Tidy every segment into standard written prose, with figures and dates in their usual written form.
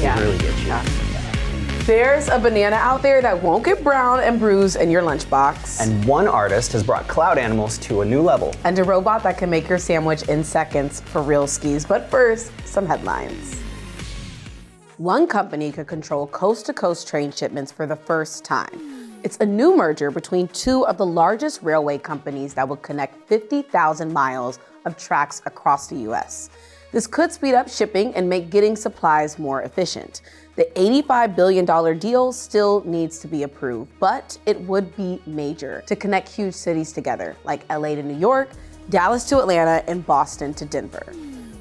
It really gets you. Yeah. There's a banana out there that won't get brown and bruised in your lunchbox. And one artist has brought cloud animals to a new level. And a robot that can make your sandwich in seconds for real skis. But first, some headlines. One company could control coast-to-coast train shipments for the first time. It's a new merger between two of the largest railway companies that will connect 50,000 miles of tracks across the U.S. This could speed up shipping and make getting supplies more efficient. The $85 billion deal still needs to be approved, but it would be major to connect huge cities together, like LA to New York, Dallas to Atlanta, and Boston to Denver.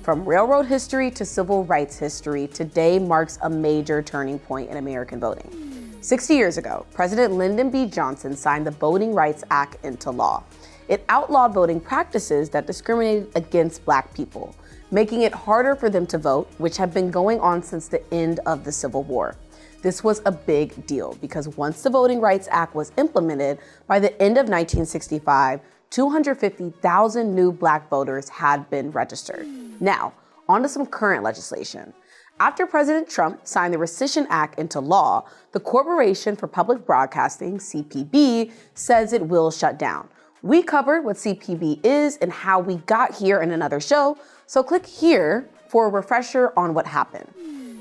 From railroad history to civil rights history, today marks a major turning point in American voting. 60 years ago, President Lyndon B. Johnson signed the Voting Rights Act into law. It outlawed voting practices that discriminated against Black people, making it harder for them to vote, which had been going on since the end of the Civil War. This was a big deal because once the Voting Rights Act was implemented, by the end of 1965, 250,000 new Black voters had been registered. Now, on to some current legislation. After President Trump signed the Rescission Act into law, the Corporation for Public Broadcasting, CPB, says it will shut down. We covered what CPB is and how we got here in another show, so click here for a refresher on what happened.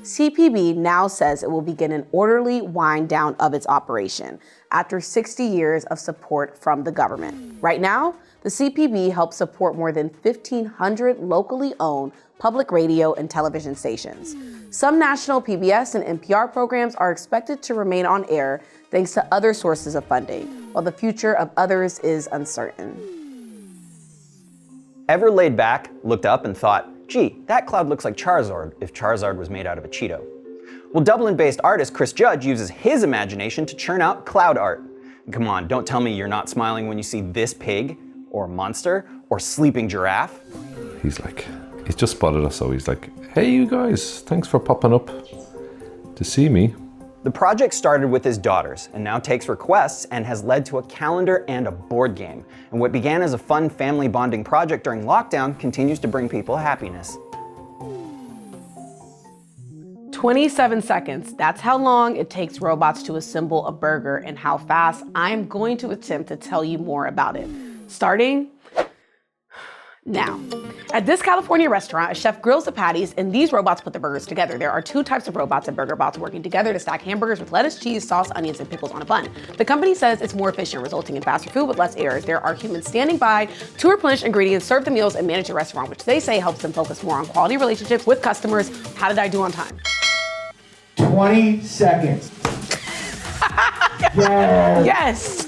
CPB now says it will begin an orderly wind down of its operation after 60 years of support from the government. Right now, the CPB helps support more than 1,500 locally owned public radio and television stations. Some national PBS and NPR programs are expected to remain on air thanks to other sources of funding, while the future of others is uncertain. Ever laid back, looked up, and thought, gee, that cloud looks like Charizard if Charizard was made out of a Cheeto? Well, Dublin-based artist Chris Judge uses his imagination to churn out cloud art. And come on, don't tell me you're not smiling when you see this pig, or monster, or sleeping giraffe. He's just spotted us, so he's like, hey you guys, thanks for popping up to see me. The project started with his daughters and now takes requests and has led to a calendar and a board game. And what began as a fun family bonding project during lockdown continues to bring people happiness. 27 seconds. That's how long it takes robots to assemble a burger and how fast I'm going to attempt to tell you more about it. Starting now. At this California restaurant, a chef grills the patties and these robots put the burgers together. There are two types of robots and burger bots working together to stack hamburgers with lettuce, cheese, sauce, onions, and pickles on a bun. The company says it's more efficient, resulting in faster food with less errors. There are humans standing by to replenish ingredients, serve the meals, and manage the restaurant, which they say helps them focus more on quality relationships with customers. How did I do on time? 20 seconds. Yes.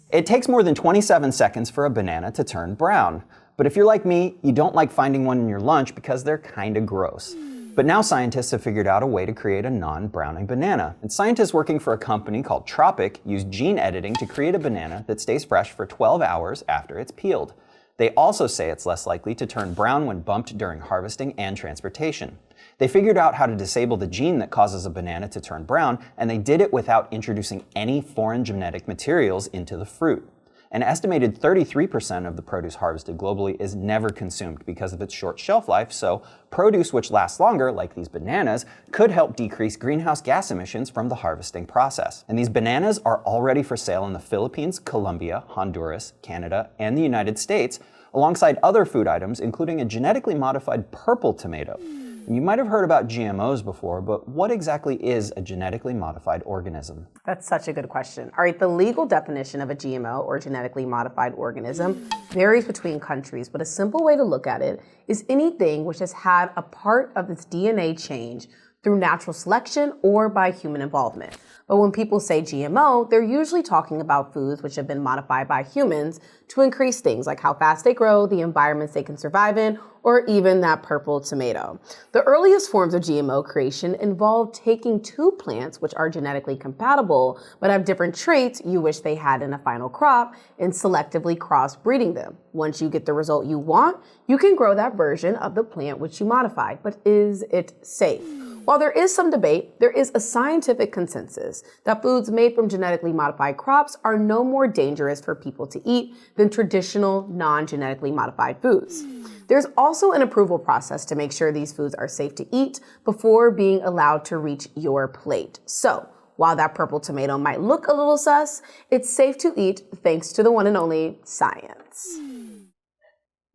It takes more than 27 seconds for a banana to turn brown. But if you're like me, you don't like finding one in your lunch because they're kinda gross. But now scientists have figured out a way to create a non-browning banana. And scientists working for a company called Tropic use gene editing to create a banana that stays fresh for 12 hours after it's peeled. They also say it's less likely to turn brown when bumped during harvesting and transportation. They figured out how to disable the gene that causes a banana to turn brown, and they did it without introducing any foreign genetic materials into the fruit. An estimated 33% of the produce harvested globally is never consumed because of its short shelf life, so produce which lasts longer, like these bananas, could help decrease greenhouse gas emissions from the harvesting process. And these bananas are already for sale in the Philippines, Colombia, Honduras, Canada, and the United States, alongside other food items, including a genetically modified purple tomato. And you might have heard about GMOs before, but what exactly is a genetically modified organism? That's such a good question. All right, the legal definition of a GMO, or genetically modified organism, varies between countries, but a simple way to look at it is anything which has had a part of its DNA change through natural selection or by human involvement. But when people say GMO, they're usually talking about foods which have been modified by humans to increase things like how fast they grow, the environments they can survive in, or even that purple tomato. The earliest forms of GMO creation involve taking two plants which are genetically compatible but have different traits you wish they had in a final crop and selectively crossbreeding them. Once you get the result you want, you can grow that version of the plant which you modified. But is it safe? While there is some debate, there is a scientific consensus that foods made from genetically modified crops are no more dangerous for people to eat than traditional non-genetically modified foods. There's also an approval process to make sure these foods are safe to eat before being allowed to reach your plate. So, while that purple tomato might look a little sus, it's safe to eat thanks to the one and only science.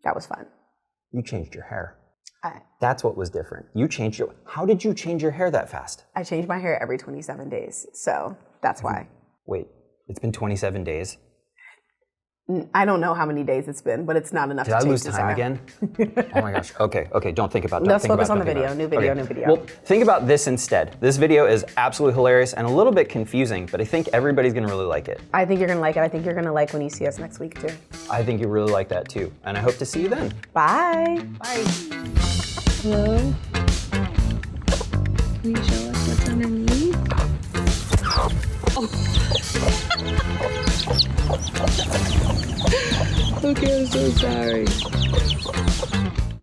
That was fun. You changed your hair. That's what was different. How did you change your hair that fast? I change my hair every 27 days, so that's why. Wait, it's been 27 days? I don't know how many days it's been, but it's not enough Did to I change lose this time hair. again? Oh my gosh. Okay, don't think about that. Let's Think focus about on it, the don't think video. about it. New video. Well, think about this instead. This video is absolutely hilarious and a little bit confusing, but I think everybody's gonna really like it. I think you're gonna like it. I think you're gonna like when you see us next week too. I think you really like that too, and I hope to see you then. Bye. Bye. Hello? Can you show us what's underneath? Oh. Okay, I'm so sorry.